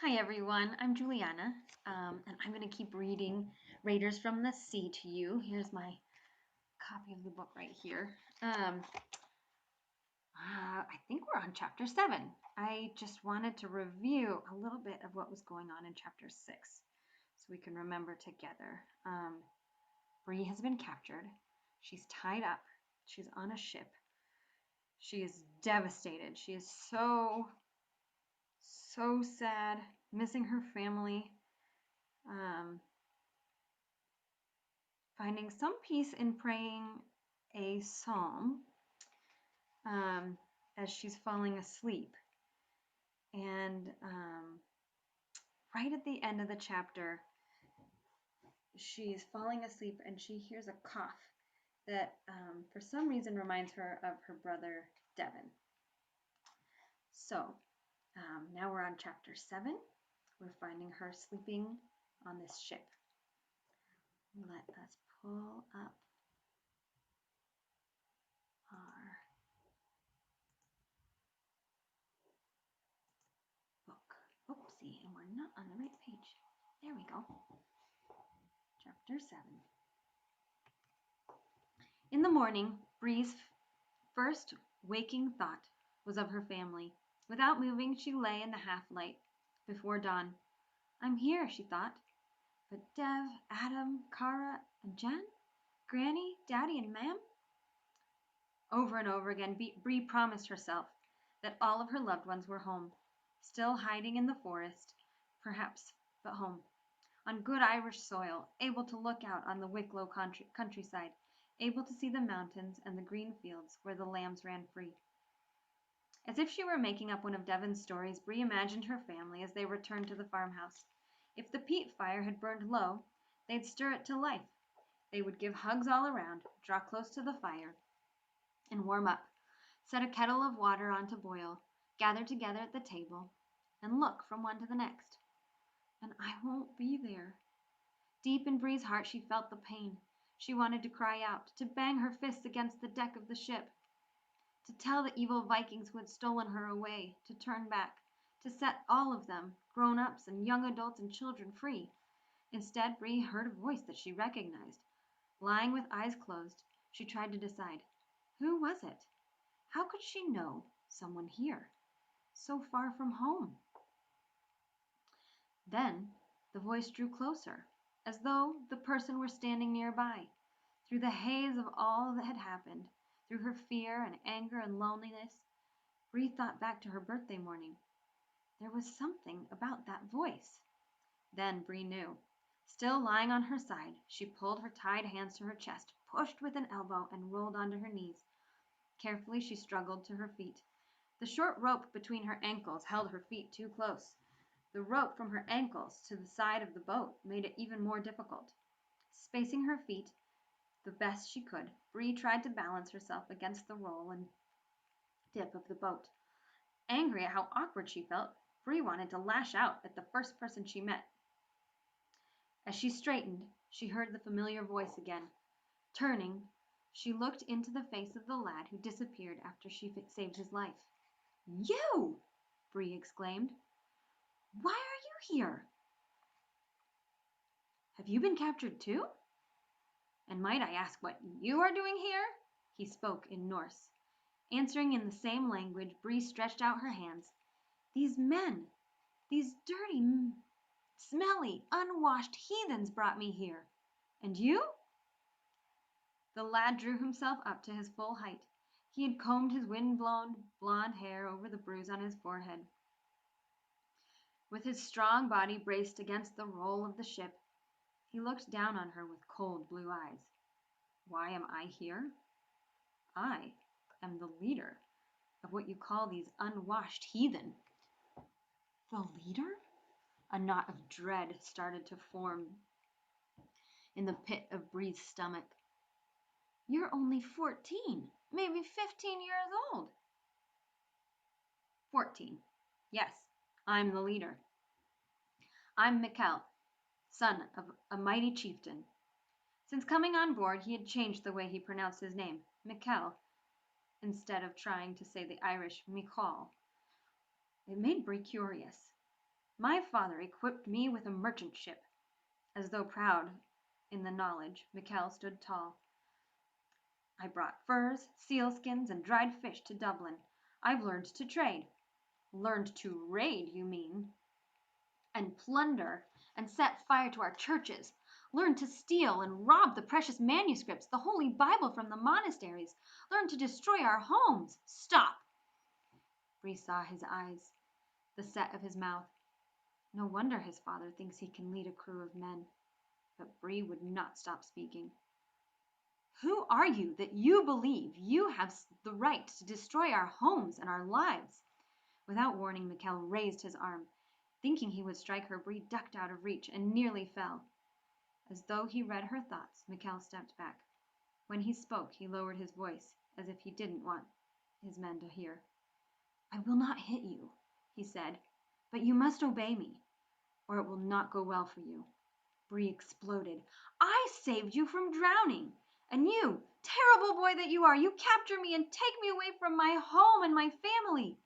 Hi everyone, I'm Juliana, and I'm going to keep reading Raiders from the Sea to you. Here's my copy of the book right here. I think we're on chapter 7. I just wanted to review a little bit of what was going on in chapter 6 so we can remember together. Bree has been captured. She's tied up. She's on a ship. She is devastated. She is so sad, missing her family. Finding some peace in praying a psalm as she's falling asleep. And right at the end of the chapter, she's falling asleep and she hears a cough that for some reason reminds her of her brother Devin. So now we're on chapter 7. We're finding her sleeping on this ship. Let us pull up our book. Oopsie, and we're not on the right page. There we go. Chapter 7. In the morning, Bree's first waking thought was of her family. Without moving, she lay in the half-light before dawn. I'm here, she thought. But Dev, Adam, Kara, and Jen? Granny, Daddy, and Mam? Over and over again, Bree promised herself that all of her loved ones were home, still hiding in the forest, perhaps, but home. On good Irish soil, able to look out on the Wicklow countryside, able to see the mountains and the green fields where the lambs ran free. As if she were making up one of Devon's stories, Bree imagined her family as they returned to the farmhouse. If the peat fire had burned low, they'd stir it to life. They would give hugs all around, draw close to the fire, and warm up, set a kettle of water on to boil, gather together at the table, and look from one to the next. And I won't be there. Deep in Bree's heart she felt the pain. She wanted to cry out, to bang her fists against the deck of the ship, to tell the evil Vikings who had stolen her away, to turn back, to set all of them, grown-ups and young adults and children, free. Instead, Bree heard a voice that she recognized. Lying with eyes closed, she tried to decide. Who was it? How could she know someone here, so far from home? Then the voice drew closer, as though the person were standing nearby. Through the haze of all that had happened, through her fear and anger and loneliness, Bree thought back to her birthday morning. There was something about that voice. Then Bree knew. Still lying on her side, she pulled her tied hands to her chest, pushed with an elbow, and rolled onto her knees. Carefully she struggled to her feet. The short rope between her ankles held her feet too close. The rope from her ankles to the side of the boat made it even more difficult. Spacing her feet the best she could, Bree tried to balance herself against the roll and dip of the boat. Angry at how awkward she felt, Bree wanted to lash out at the first person she met. As she straightened, she heard the familiar voice again. Turning, she looked into the face of the lad who disappeared after she saved his life. You! Bree exclaimed. Why are you here? Have you been captured too? And might I ask what you are doing here? He spoke in Norse. Answering in the same language, Bree stretched out her hands. These men, these dirty, smelly, unwashed heathens brought me here. And you? The lad drew himself up to his full height. He had combed his wind-blown blonde hair over the bruise on his forehead. With his strong body braced against the roll of the ship, he looked down on her with cold blue eyes. Why am I here? I am the leader of what you call these unwashed heathen. The leader? A knot of dread started to form in the pit of Bree's stomach. You're only 14, maybe 15 years old. 14. Yes, I'm the leader. I'm Mikkel, son of a mighty chieftain. Since coming on board, he had changed the way he pronounced his name, Mikkel, instead of trying to say the Irish Michal. It made Bree curious. My father equipped me with a merchant ship." As though proud in the knowledge, Michal stood tall. "I brought furs, sealskins, and dried fish to Dublin. I've learned to trade." "Learned to raid, you mean?" "And plunder, and set fire to our churches. Learned to steal and rob the precious manuscripts, the Holy Bible from the monasteries. Learned to destroy our homes." "Stop!" Bree saw his eyes, the set of his mouth. No wonder his father thinks he can lead a crew of men. But Bree would not stop speaking. "Who are you that you believe you have the right to destroy our homes and our lives?" Without warning, Michal raised his arm. Thinking he would strike her, Bree ducked out of reach and nearly fell. As though he read her thoughts, Michal stepped back. When he spoke, he lowered his voice, as if he didn't want his men to hear. "I will not hit you," he said, "but you must obey me, or it will not go well for you." Bree exploded. "I saved you from drowning! And you, terrible boy that you are, you capture me and take me away from my home and my family!"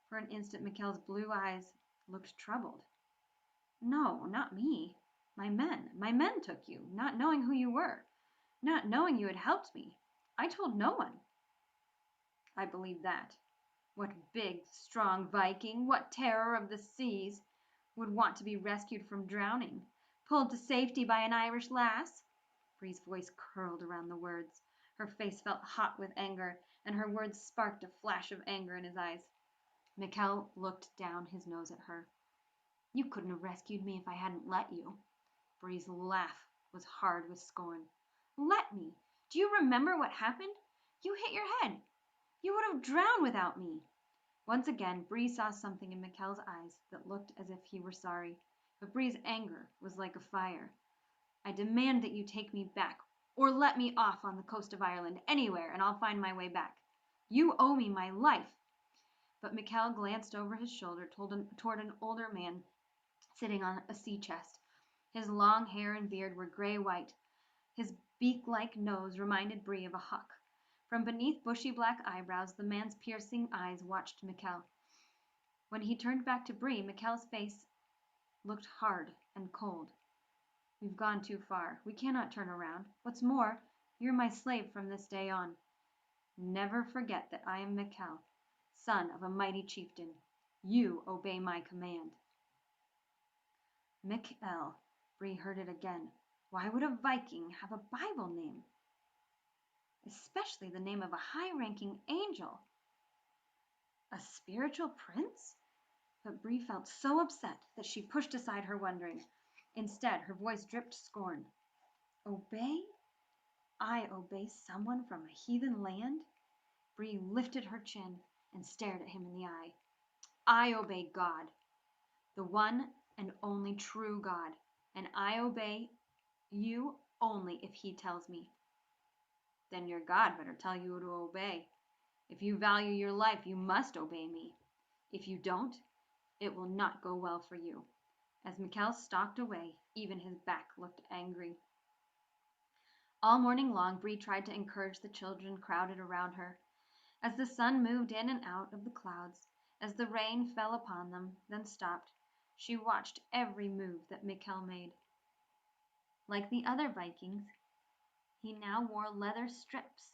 For an instant, Michal's blue eyes looked troubled. "No, not me. My men took you, not knowing who you were, not knowing you had helped me. I told no one." "I believe that. What big, strong Viking, what terror of the seas, would want to be rescued from drowning, pulled to safety by an Irish lass?" Bree's voice curled around the words. Her face felt hot with anger, and her words sparked a flash of anger in his eyes. Michal looked down his nose at her. "You couldn't have rescued me if I hadn't let you." Bree's laugh was hard with scorn. "Let me? Do you remember what happened? You hit your head. You would have drowned without me." Once again, Bree saw something in Michal's eyes that looked as if he were sorry. But Bree's anger was like a fire. "I demand that you take me back, or let me off on the coast of Ireland, anywhere, and I'll find my way back. You owe me my life." But Michal glanced over his shoulder toward an older man sitting on a sea chest. His long hair and beard were gray-white. His beak-like nose reminded Bree of a hawk. From beneath bushy black eyebrows, the man's piercing eyes watched Michal. When he turned back to Bree, Michal's face looked hard and cold. "We've gone too far. We cannot turn around. What's more, you're my slave from this day on. Never forget that I am Michal, son of a mighty chieftain. You obey my command." Michal. Bree heard it again. Why would a Viking have a Bible name? Especially the name of a high-ranking angel. A spiritual prince? But Bree felt so upset that she pushed aside her wondering. Instead, her voice dripped scorn. "Obey? I obey someone from a heathen land?" Bree lifted her chin and stared at him in the eye. "I obey God, the one and only true God, and I obey you only if he tells me." "Then your God better tell you to obey. If you value your life, you must obey me. If you don't, it will not go well for you." As Michal stalked away, even his back looked angry. All morning long, Bree tried to encourage the children crowded around her. As the sun moved in and out of the clouds, as the rain fell upon them, then stopped, she watched every move that Michal made. Like the other Vikings, he now wore leather strips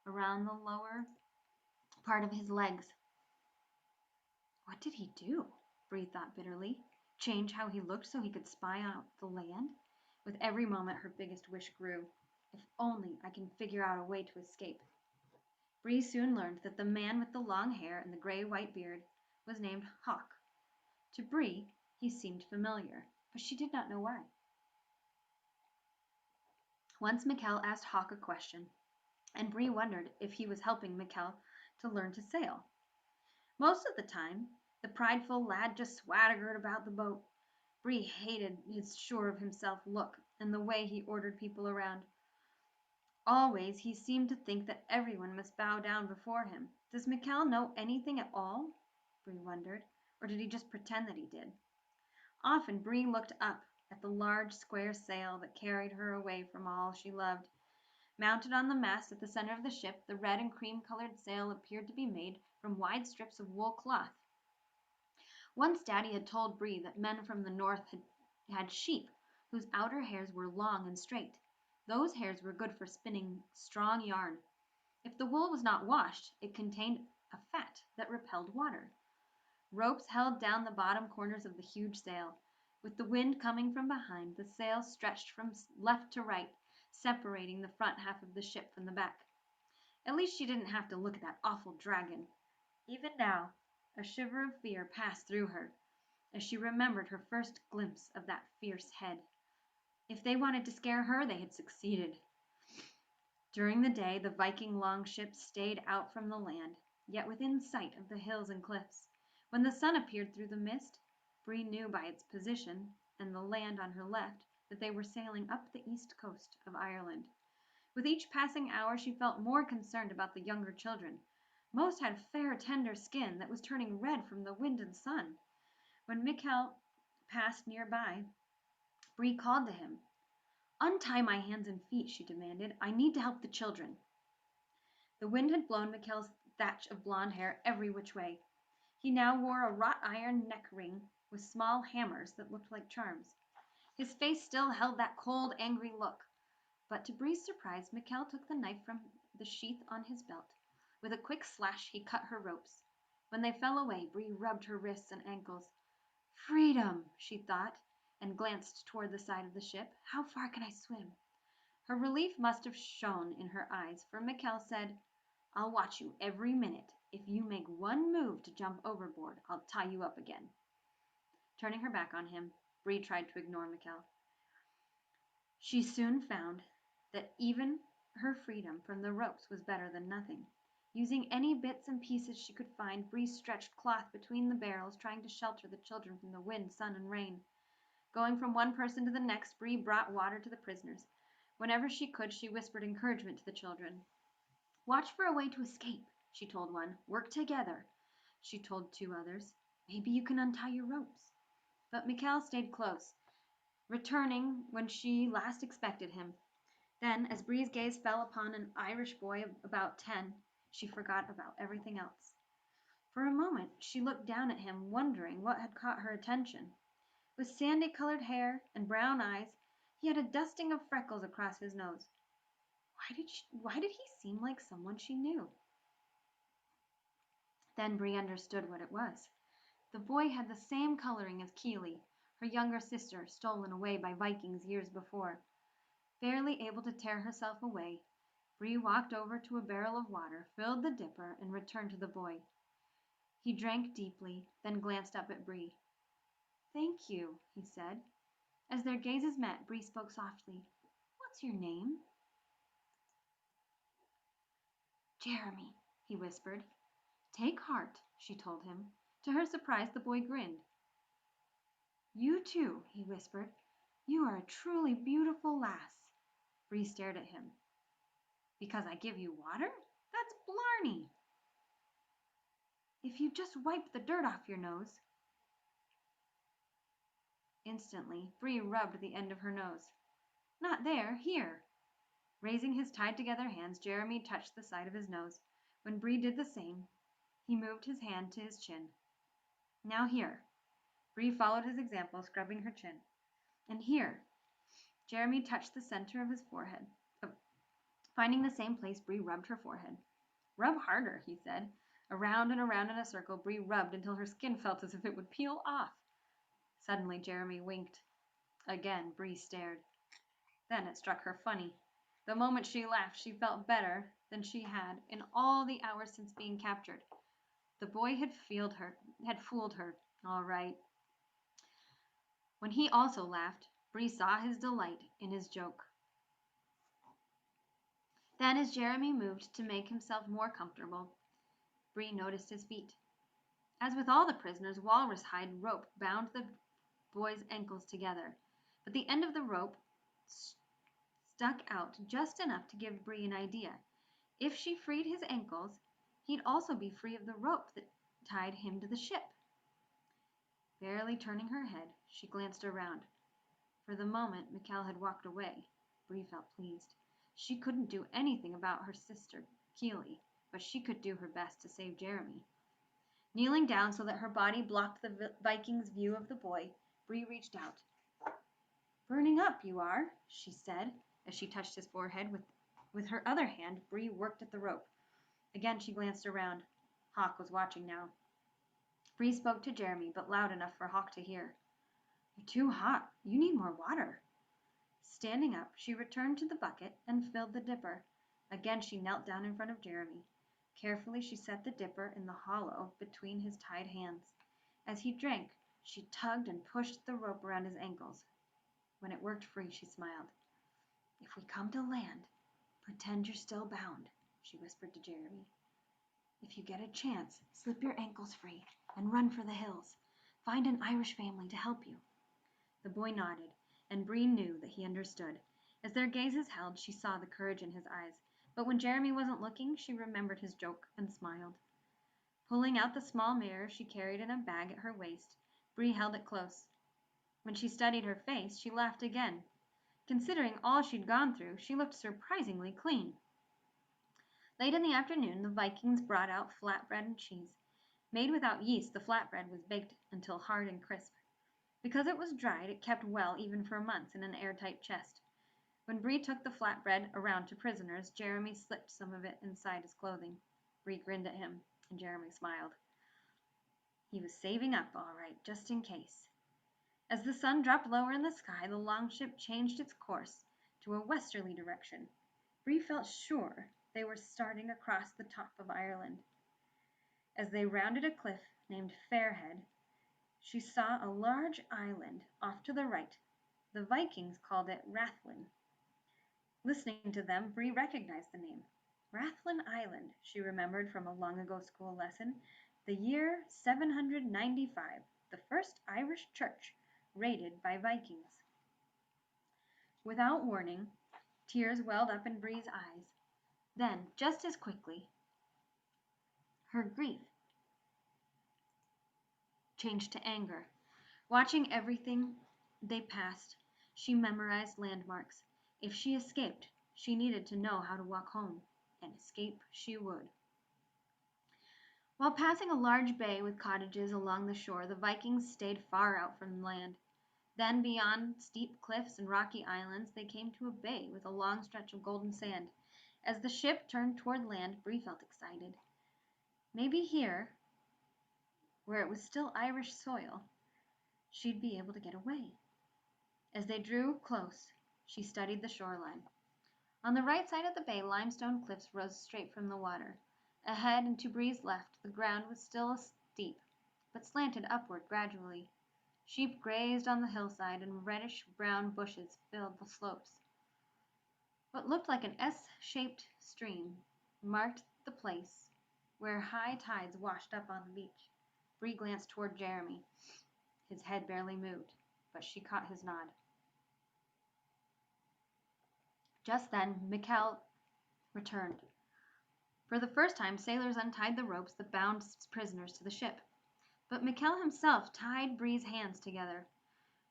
around the lower part of his legs. What did he do? Bree thought bitterly. Change how he looked so he could spy out the land? With every moment, her biggest wish grew. If only I can figure out a way to escape. Bree soon learned that the man with the long hair and the gray-white beard was named Hawk. To Bree, he seemed familiar, but she did not know why. Once Michal asked Hawk a question, and Bree wondered if he was helping Michal to learn to sail. Most of the time, the prideful lad just swaggered about the boat. Bree hated his sure of himself look and the way he ordered people around. Always he seemed to think that everyone must bow down before him. Does Michal know anything at all? Bree wondered. Or did he just pretend that he did? Often Bree looked up at the large square sail that carried her away from all she loved. Mounted on the mast at the center of the ship, the red and cream-colored sail appeared to be made from wide strips of wool cloth. Once Daddy had told Bree that men from the north had sheep whose outer hairs were long and straight. Those hairs were good for spinning strong yarn. If the wool was not washed, it contained a fat that repelled water. Ropes held down the bottom corners of the huge sail. With the wind coming from behind, the sail stretched from left to right, separating the front half of the ship from the back. At least she didn't have to look at that awful dragon. Even now, a shiver of fear passed through her as she remembered her first glimpse of that fierce head. If they wanted to scare her, they had succeeded. During the day, the Viking longships stayed out from the land, yet within sight of the hills and cliffs. When the sun appeared through the mist, Bree knew by its position and the land on her left that they were sailing up the east coast of Ireland. With each passing hour, she felt more concerned about the younger children. Most had fair, tender skin that was turning red from the wind and sun. When Mikhail passed nearby, Bree called to him. "Untie my hands and feet," she demanded. "I need to help the children." The wind had blown Mikhail's thatch of blonde hair every which way. He now wore a wrought iron neck ring with small hammers that looked like charms. His face still held that cold, angry look. But to Bree's surprise, Mikhail took the knife from the sheath on his belt. With a quick slash, he cut her ropes. When they fell away, Bree rubbed her wrists and ankles. "Freedom," she thought, and glanced toward the side of the ship. "How far can I swim?" Her relief must have shone in her eyes, for Mikhail said, "I'll watch you every minute. If you make one move to jump overboard, I'll tie you up again." Turning her back on him, Bree tried to ignore Mikhail. She soon found that even her freedom from the ropes was better than nothing. Using any bits and pieces she could find, Bree stretched cloth between the barrels, trying to shelter the children from the wind, sun, and rain. Going from one person to the next, Bree brought water to the prisoners. Whenever she could, she whispered encouragement to the children. "Watch for a way to escape," she told one. "Work together," she told two others. "Maybe you can untie your ropes." But Mikhail stayed close, returning when she last expected him. Then, as Bree's gaze fell upon an Irish boy of about 10, she forgot about everything else. For a moment she looked down at him, wondering what had caught her attention. With sandy-colored hair and brown eyes, he had a dusting of freckles across his nose. Why did he seem like someone she knew? Then Bree understood what it was. The boy had the same coloring as Keely, her younger sister, stolen away by Vikings years before. Barely able to tear herself away, Bree walked over to a barrel of water, filled the dipper, and returned to the boy. He drank deeply, then glanced up at Bree. "Thank you," he said. As their gazes met, Bree spoke softly. "What's your name?" "Jeremy," he whispered. "Take heart," she told him. To her surprise, the boy grinned. "You too," he whispered. "You are a truly beautiful lass." Bree stared at him. "Because I give you water? That's blarney." "If you just wipe the dirt off your nose." Instantly, Bree rubbed the end of her nose. "Not there, here." Raising his tied together hands, Jeremy touched the side of his nose. When Bree did the same, he moved his hand to his chin. "Now here." Bree followed his example, scrubbing her chin. "And here." Jeremy touched the center of his forehead. Finding the same place, Bree rubbed her forehead. "Rub harder," he said. Around and around in a circle, Bree rubbed until her skin felt as if it would peel off. Suddenly, Jeremy winked. Again, Bree stared. Then it struck her funny. The moment she laughed, she felt better than she had in all the hours since being captured. The boy had fooled her, all right. When he also laughed, Bree saw his delight in his joke. Then, as Jeremy moved to make himself more comfortable, Bree noticed his feet. As with all the prisoners, walrus hide rope bound the boy's ankles together, but the end of the rope stuck out just enough to give Bree an idea. If she freed his ankles, he'd also be free of the rope that tied him to the ship. Barely turning her head, she glanced around. For the moment Mikhail had walked away. Bree felt pleased. She couldn't do anything about her sister, Keely, but she could do her best to save Jeremy. Kneeling down so that her body blocked the Viking's view of the boy, Bree reached out. "Burning up, you are," she said, as she touched his forehead. With her other hand, Bree worked at the rope. Again she glanced around. Hawk was watching now. Bree spoke to Jeremy, but loud enough for Hawk to hear. "You're too hot. You need more water." Standing up, she returned to the bucket and filled the dipper. Again she knelt down in front of Jeremy. Carefully she set the dipper in the hollow between his tied hands. As he drank, she tugged and pushed the rope around his ankles. When it worked free, she smiled. "If we come to land, pretend you're still bound," she whispered to Jeremy. "If you get a chance, slip your ankles free and run for the hills. Find an Irish family to help you." The boy nodded, and Bree knew that he understood. As their gazes held, she saw the courage in his eyes. But when Jeremy wasn't looking, she remembered his joke and smiled. Pulling out the small mirror she carried in a bag at her waist, Bree held it close. When she studied her face, she laughed again. Considering all she'd gone through, she looked surprisingly clean. Late in the afternoon, the Vikings brought out flatbread and cheese. Made without yeast, the flatbread was baked until hard and crisp. Because it was dried, it kept well even for months in an airtight chest. When Bree took the flatbread around to prisoners, Jeremy slipped some of it inside his clothing. Bree grinned at him, and Jeremy smiled. He was saving up all right, just in case. As the sun dropped lower in the sky, the longship changed its course to a westerly direction. Bree felt sure they were starting across the top of Ireland. As they rounded a cliff named Fairhead, she saw a large island off to the right. The Vikings called it Rathlin. Listening to them, Bree recognized the name. Rathlin Island, she remembered from a long-ago school lesson. The year 795, the first Irish church raided by Vikings. Without warning, tears welled up in Bree's eyes. Then, just as quickly, her grief changed to anger. Watching everything they passed, she memorized landmarks. If she escaped, she needed to know how to walk home, and escape she would. While passing a large bay with cottages along the shore, the Vikings stayed far out from land. Then, beyond steep cliffs and rocky islands, they came to a bay with a long stretch of golden sand. As the ship turned toward land, Bree felt excited. Maybe here, where it was still Irish soil, she'd be able to get away. As they drew close, she studied the shoreline. On the right side of the bay, limestone cliffs rose straight from the water. Ahead and to Bree's left, the ground was still steep, but slanted upward gradually. Sheep grazed on the hillside, and reddish-brown bushes filled the slopes. What looked like an S-shaped stream marked the place where high tides washed up on the beach. Bree glanced toward Jeremy. His head barely moved, but she caught his nod. Just then, Mikkel returned. For the first time, sailors untied the ropes that bound prisoners to the ship. But Mikkel himself tied Bree's hands together.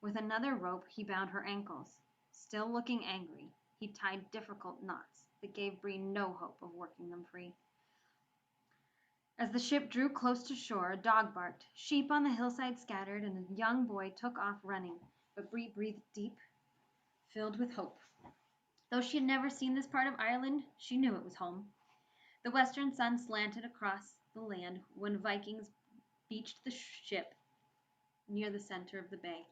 With another rope, he bound her ankles. Still looking angry, he tied difficult knots that gave Bree no hope of working them free. As the ship drew close to shore, a dog barked. Sheep on the hillside scattered, and a young boy took off running. But Bree breathed deep, filled with hope. Though she had never seen this part of Ireland, she knew it was home. The western sun slanted across the land when Vikings beached the ship near the center of the bay.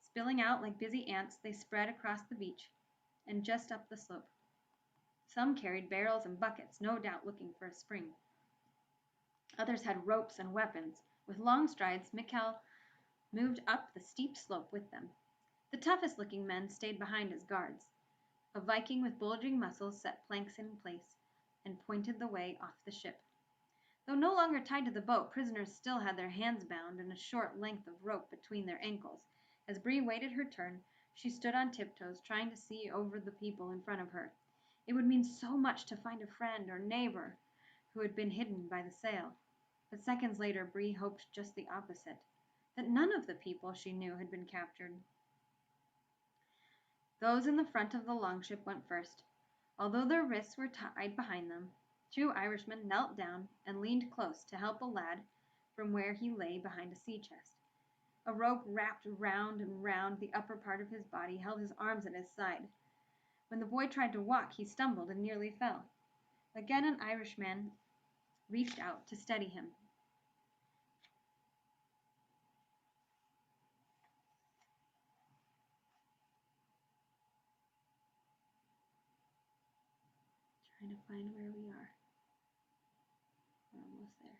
Spilling out like busy ants, they spread across the beach and just up the slope. Some carried barrels and buckets, no doubt looking for a spring. Others had ropes and weapons. With long strides, Mikkel moved up the steep slope with them. The toughest-looking men stayed behind as guards. A Viking with bulging muscles set planks in place and pointed the way off the ship. Though no longer tied to the boat, prisoners still had their hands bound and a short length of rope between their ankles. As Bree waited her turn, she stood on tiptoes, trying to see over the people in front of her. It would mean so much to find a friend or neighbor who had been hidden by the sail. But seconds later, Bree hoped just the opposite, that none of the people she knew had been captured. Those in the front of the longship went first. Although their wrists were tied behind them, two Irishmen knelt down and leaned close to help a lad from where he lay behind a sea chest. A rope wrapped round and round the upper part of his body held his arms at his side. When the boy tried to walk, he stumbled and nearly fell. Again an Irishman reached out to steady him. Trying to find where we are. We're almost there.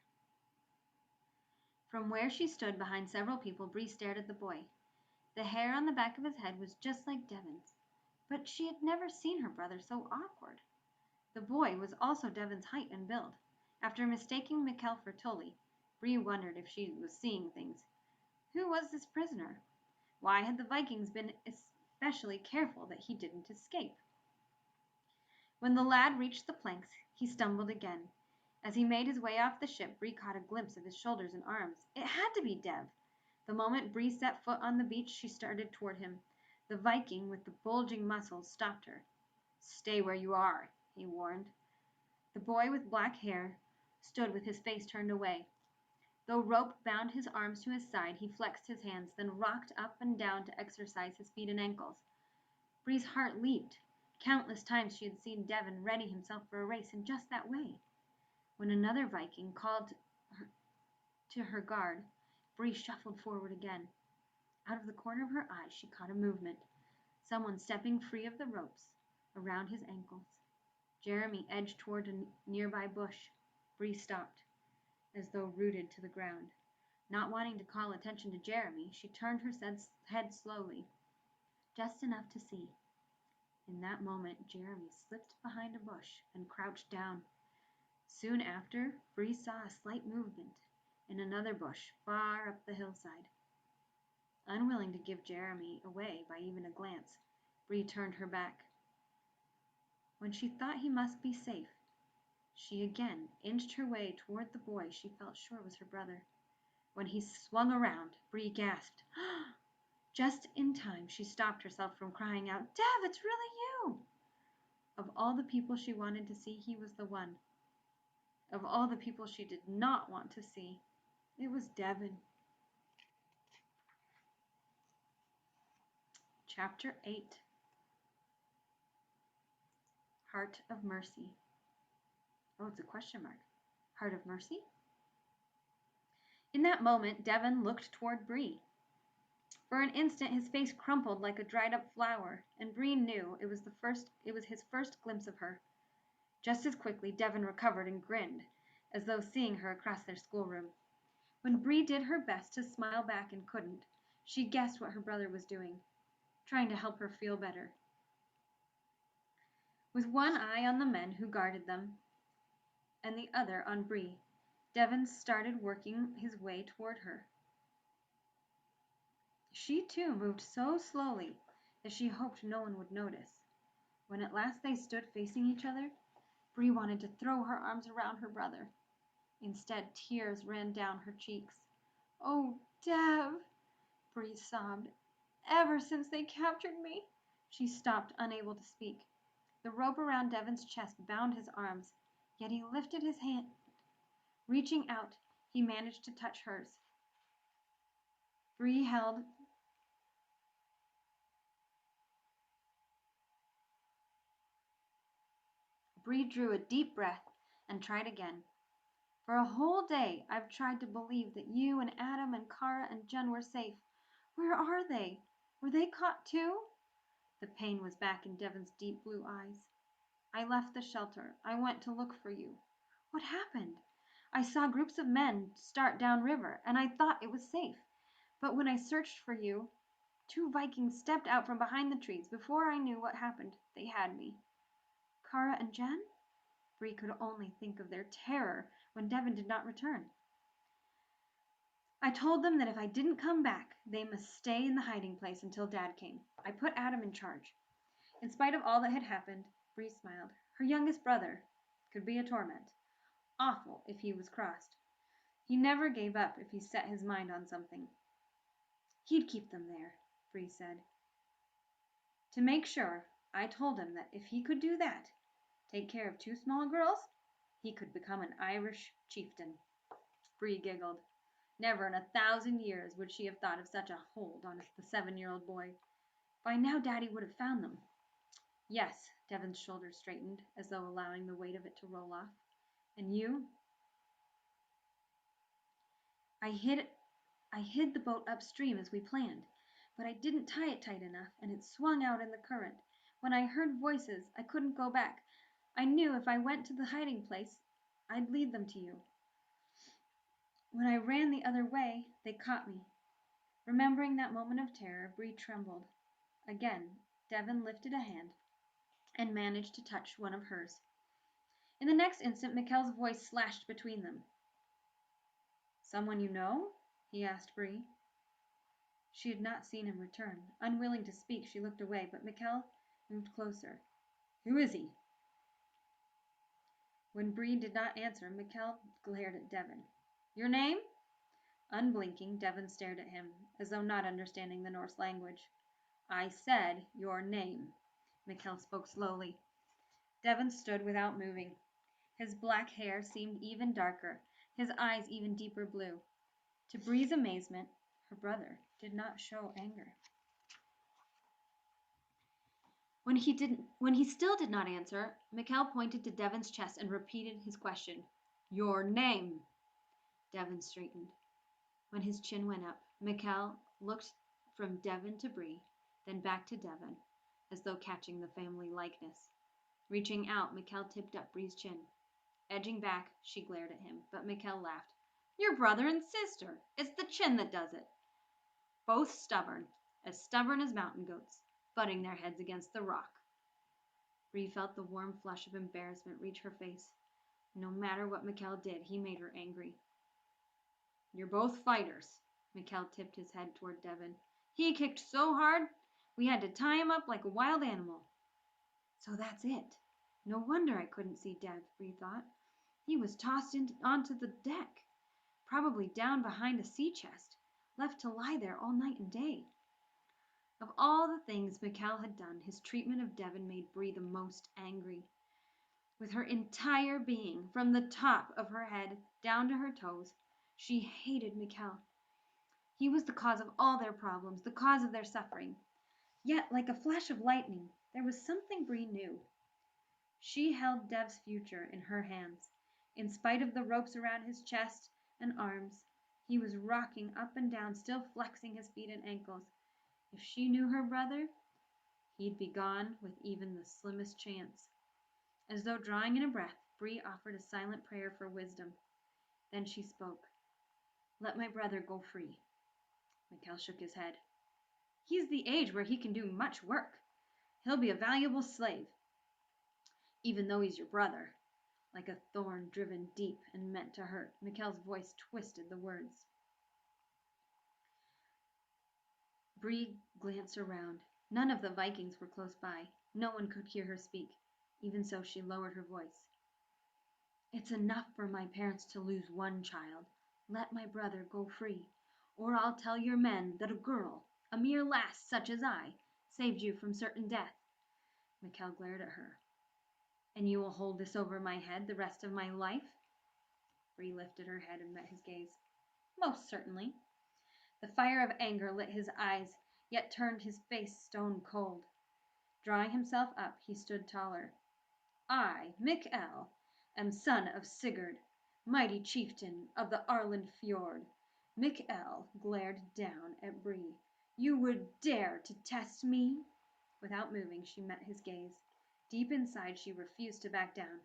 From where she stood behind several people, Bree stared at the boy. The hair on the back of his head was just like Devon's, but she had never seen her brother so awkward. The boy was also Devon's height and build. After mistaking Mikkel for Tully, Bree wondered if she was seeing things. Who was this prisoner? Why had the Vikings been especially careful that he didn't escape? When the lad reached the planks, he stumbled again. As he made his way off the ship, Bree caught a glimpse of his shoulders and arms. It had to be Dev. The moment Bree set foot on the beach, she started toward him. The Viking with the bulging muscles stopped her. "Stay where you are," he warned. The boy with black hair stood with his face turned away. Though rope bound his arms to his side, he flexed his hands, then rocked up and down to exercise his feet and ankles. Bree's heart leaped. Countless times she had seen Devon ready himself for a race in just that way. When another Viking called to her guard, Bree shuffled forward again. Out of the corner of her eye, she caught a movement. Someone stepping free of the ropes around his ankles. Jeremy edged toward a nearby bush. Bree stopped, as though rooted to the ground. Not wanting to call attention to Jeremy, she turned her head slowly, just enough to see. In that moment, Jeremy slipped behind a bush and crouched down. Soon after, Bree saw a slight movement in another bush far up the hillside. Unwilling to give Jeremy away by even a glance, Bree turned her back. When she thought he must be safe, she again inched her way toward the boy she felt sure was her brother. When he swung around, Bree gasped. Just in time, she stopped herself from crying out, "Dev, it's really you!" Of all the people she wanted to see, he was the one. Of all the people she did not want to see, it was Devon. Chapter 8. Heart of Mercy. Oh, it's a question mark. Heart of Mercy? In that moment, Devon looked toward Bree. For an instant, his face crumpled like a dried-up flower, and Bree knew it was his first glimpse of her. Just as quickly, Devon recovered and grinned, as though seeing her across their schoolroom. When Bree did her best to smile back and couldn't, she guessed what her brother was doing, trying to help her feel better. With one eye on the men who guarded them, and the other on Bree, Devon started working his way toward her. She too moved so slowly that she hoped no one would notice. When at last they stood facing each other, Bree wanted to throw her arms around her brother. Instead, tears ran down her cheeks. "Oh, Dev," Bree sobbed. "Ever since they captured me." She stopped, unable to speak. The rope around Devon's chest bound his arms, yet he lifted his hand. Reaching out, he managed to touch hers. Bree held Bree drew a deep breath and tried again. "For a whole day I've tried to believe that you and Adam and Kara and Jen were safe. Where are they? Were they caught too?" The pain was back in Devon's deep blue eyes. "I left the shelter. I went to look for you. What happened? I saw groups of men start downriver, and I thought it was safe. But when I searched for you, 2 Vikings stepped out from behind the trees. Before I knew what happened, they had me." "Kara and Jen?" Bree could only think of their terror when Devon did not return. "I told them that if I didn't come back, they must stay in the hiding place until Dad came. I put Adam in charge." In spite of all that had happened, Bree smiled. Her youngest brother could be a torment. Awful if he was crossed. He never gave up if he set his mind on something. "He'd keep them there," Bree said. "To make sure, I told him that if he could do that, take care of 2 small girls, he could become an Irish chieftain." Bree giggled. Never in 1,000 years would she have thought of such a hold on the 7-year-old boy. By now Daddy would have found them. Yes, Devon's shoulders straightened, as though allowing the weight of it to roll off. And you? I hid the boat upstream as we planned, but I didn't tie it tight enough, and it swung out in the current. When I heard voices, I couldn't go back. I knew if I went to the hiding place, I'd lead them to you. When I ran the other way, they caught me. Remembering that moment of terror, Bree trembled. Again, Devon lifted a hand and managed to touch one of hers. In the next instant, Mikkel's voice slashed between them. Someone you know? He asked Bree. She had not seen him return. Unwilling to speak, she looked away, but Mikkel moved closer. Who is he? When Bree did not answer, Mikkel glared at Devon. Your name? Unblinking, Devon stared at him, as though not understanding the Norse language. I said your name. Mikkel spoke slowly. Devon stood without moving. His black hair seemed even darker, his eyes even deeper blue. To Bree's amazement, her brother did not show anger. When he still did not answer, Mikkel pointed to Devon's chest and repeated his question. Your name. Devon straightened. When his chin went up, Mikkel looked from Devon to Bree, then back to Devon, as though catching the family likeness. Reaching out, Mikkel tipped up Bree's chin. Edging back, she glared at him, but Mikkel laughed. You're brother and sister. It's the chin that does it. Both stubborn as mountain goats, butting their heads against the rock. Bree felt the warm flush of embarrassment reach her face. No matter what Mikkel did, he made her angry. You're both fighters. Mikkel tipped his head toward Devon. He kicked so hard, we had to tie him up like a wild animal. So that's it. No wonder I couldn't see Dev, Bree thought. He was tossed onto the deck, probably down behind a sea chest, left to lie there all night and day. Of all the things Mikkel had done, his treatment of Devon made Bree the most angry. With her entire being, from the top of her head down to her toes, she hated Mikkel. He was the cause of all their problems, the cause of their suffering. Yet, like a flash of lightning, there was something Bree knew. She held Dev's future in her hands. In spite of the ropes around his chest and arms, he was rocking up and down, still flexing his feet and ankles. If she knew her brother, he'd be gone with even the slimmest chance. As though drawing in a breath, Bree offered a silent prayer for wisdom. Then she spoke. Let my brother go free. Mikkel shook his head. He's the age where he can do much work. He'll be a valuable slave. Even though he's your brother. Like a thorn driven deep and meant to hurt, Mikkel's voice twisted the words. Bree glanced around. None of the Vikings were close by. No one could hear her speak. Even so, she lowered her voice. It's enough for my parents to lose one child. Let my brother go free, or I'll tell your men that a girl, a mere lass such as I, saved you from certain death. Mikkel glared at her. And you will hold this over my head the rest of my life? Bree lifted her head and met his gaze. Most certainly. The fire of anger lit his eyes, yet turned his face stone cold. Drawing himself up, he stood taller. I, Mikkel, am son of Sigurd, mighty chieftain of the Arland Fjord. Mikkel glared down at Bree. You would dare to test me? Without moving, she met his gaze. Deep inside, she refused to back down.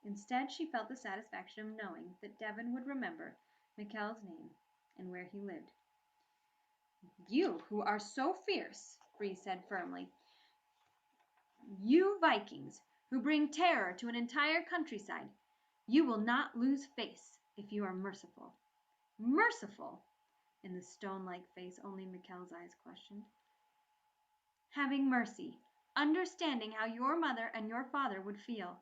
Instead, she felt the satisfaction of knowing that Devon would remember Mikkel's name and where he lived. You who are so fierce, Bree said firmly. You Vikings who bring terror to an entire countryside, you will not lose face if you are merciful. Merciful? In the stone-like face, only Mikkel's eyes questioned. Having mercy, understanding how your mother and your father would feel.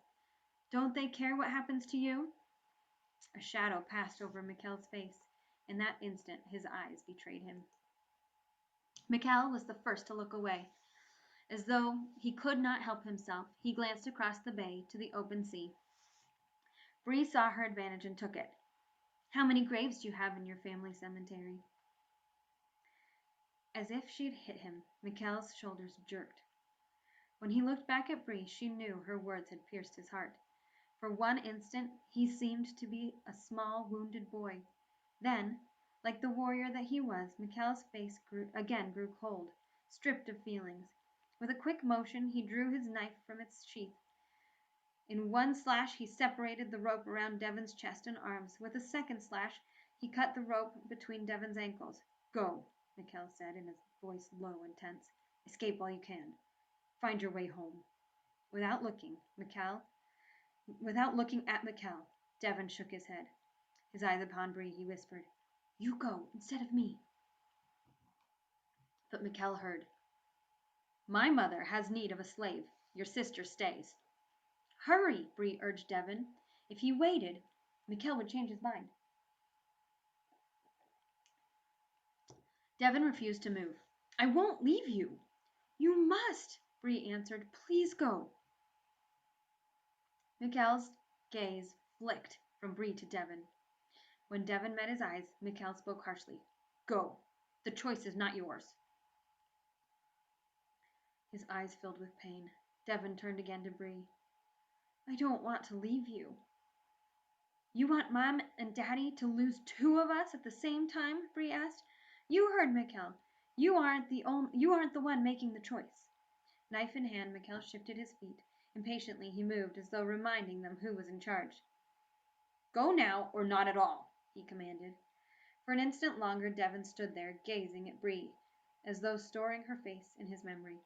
Don't they care what happens to you? A shadow passed over Mikkel's face. In that instant, his eyes betrayed him. Mikkel was the first to look away. As though he could not help himself, he glanced across the bay to the open sea. Bree saw her advantage and took it. How many graves do you have in your family cemetery? As if she had hit him, Mikhail's shoulders jerked. When he looked back at Bree, she knew her words had pierced his heart. For one instant, he seemed to be a small, wounded boy. Then, like the warrior that he was, Mikhail's face grew cold, stripped of feelings. With a quick motion, he drew his knife from its sheath. In one slash, he separated the rope around Devon's chest and arms. With a second slash, he cut the rope between Devon's ankles. Go, Mikhail said in his voice low and tense. Escape while you can. Find your way home. Without looking at Mikhail, Devon shook his head. His eyes upon Bree, he whispered, You go instead of me. But Mikhail heard. My mother has need of a slave. Your sister stays. Hurry, Bree urged Devon. If he waited, Mikhail would change his mind. Devon refused to move. I won't leave you. You must, Bree answered. Please go. Mikhail's gaze flicked from Bree to Devon. When Devon met his eyes, Mikhail spoke harshly. Go. The choice is not yours. His eyes filled with pain. Devon turned again to Bree. I don't want to leave you. You want Mom and Daddy to lose two of us at the same time? Bree asked. You heard Mikhail. You aren't the one making the choice. Knife in hand, Mikhail shifted his feet. Impatiently, he moved as though reminding them who was in charge. Go now or not at all, he commanded. For an instant longer, Devon stood there, gazing at Bree, as though storing her face in his memory.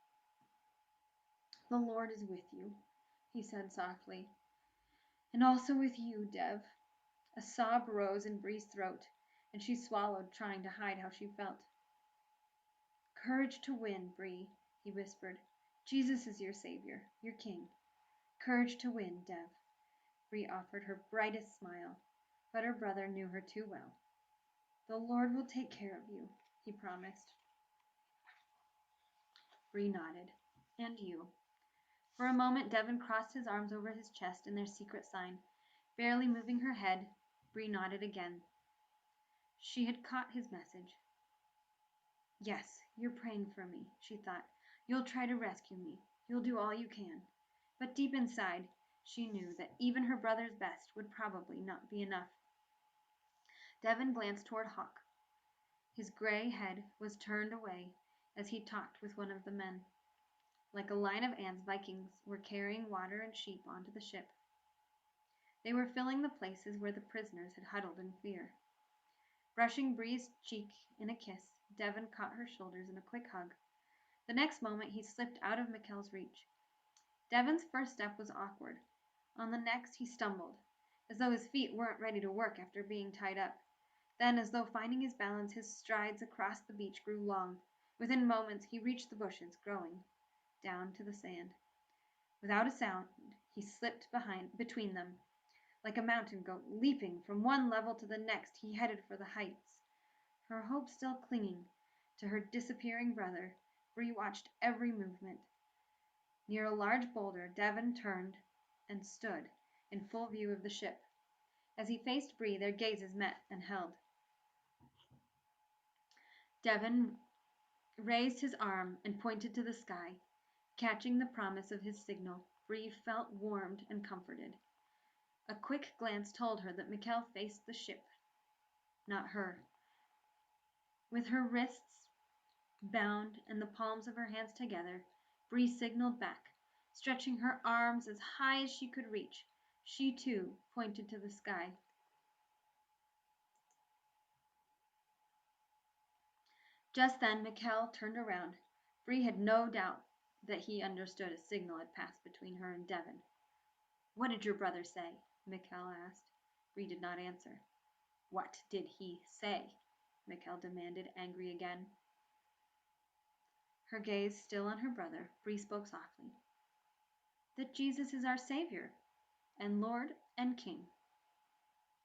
The Lord is with you, he said softly. And also with you, Dev. A sob rose in Bree's throat, and she swallowed, trying to hide how she felt. Courage to win, Bree, he whispered. Jesus is your savior, your king. Courage to win, Dev. Bree offered her brightest smile, but her brother knew her too well. The Lord will take care of you, he promised. Bree nodded. And you. For a moment, Devon crossed his arms over his chest in their secret sign. Barely moving her head, Bree nodded again. She had caught his message. Yes, you're praying for me, she thought. You'll try to rescue me. You'll do all you can. But deep inside, she knew that even her brother's best would probably not be enough. Devon glanced toward Hawk. His gray head was turned away as he talked with one of the men. Like a line of ants, Vikings were carrying water and sheep onto the ship. They were filling the places where the prisoners had huddled in fear. Brushing Bree's cheek in a kiss, Devon caught her shoulders in a quick hug. The next moment, he slipped out of Mikhail's reach. Devon's first step was awkward. On the next, he stumbled, as though his feet weren't ready to work after being tied up. Then, as though finding his balance, his strides across the beach grew long. Within moments, he reached the bushes, growing down to the sand. Without a sound, he slipped between them. Like a mountain goat leaping from one level to the next, he headed for the heights. Her hope still clinging to her disappearing brother, Bree watched every movement. Near a large boulder, Devon turned and stood in full view of the ship. As he faced Bree, their gazes met and held. Devon raised his arm and pointed to the sky. Catching the promise of his signal, Bree felt warmed and comforted. A quick glance told her that Mikhail faced the ship, not her. With her wrists bound and the palms of her hands together, Bree signaled back, stretching her arms as high as she could reach. She, too, pointed to the sky. Just then, Mikhail turned around. Bree had no doubt that he understood a signal had passed between her and Devon. What did your brother say? Mikhail asked. Bree did not answer. What did he say? Mikhail demanded, angry again. Her gaze still on her brother, Bree spoke softly. That Jesus is our Savior, and Lord and King.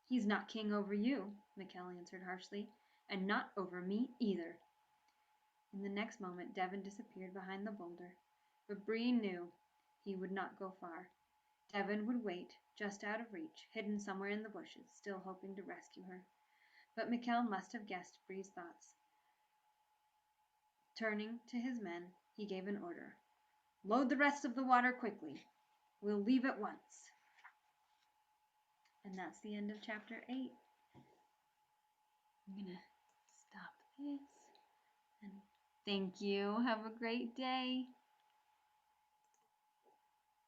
He's not king over you, Mikhail answered harshly, and not over me either. In the next moment, Devon disappeared behind the boulder, but Bree knew he would not go far. Devon would wait, just out of reach, hidden somewhere in the bushes, still hoping to rescue her. But Mikhail must have guessed Bree's thoughts. Turning to his men, he gave an order. "Load the rest of the water quickly. We'll leave at once." And that's the end of chapter 8. I'm going to stop this. And thank you. Have a great day.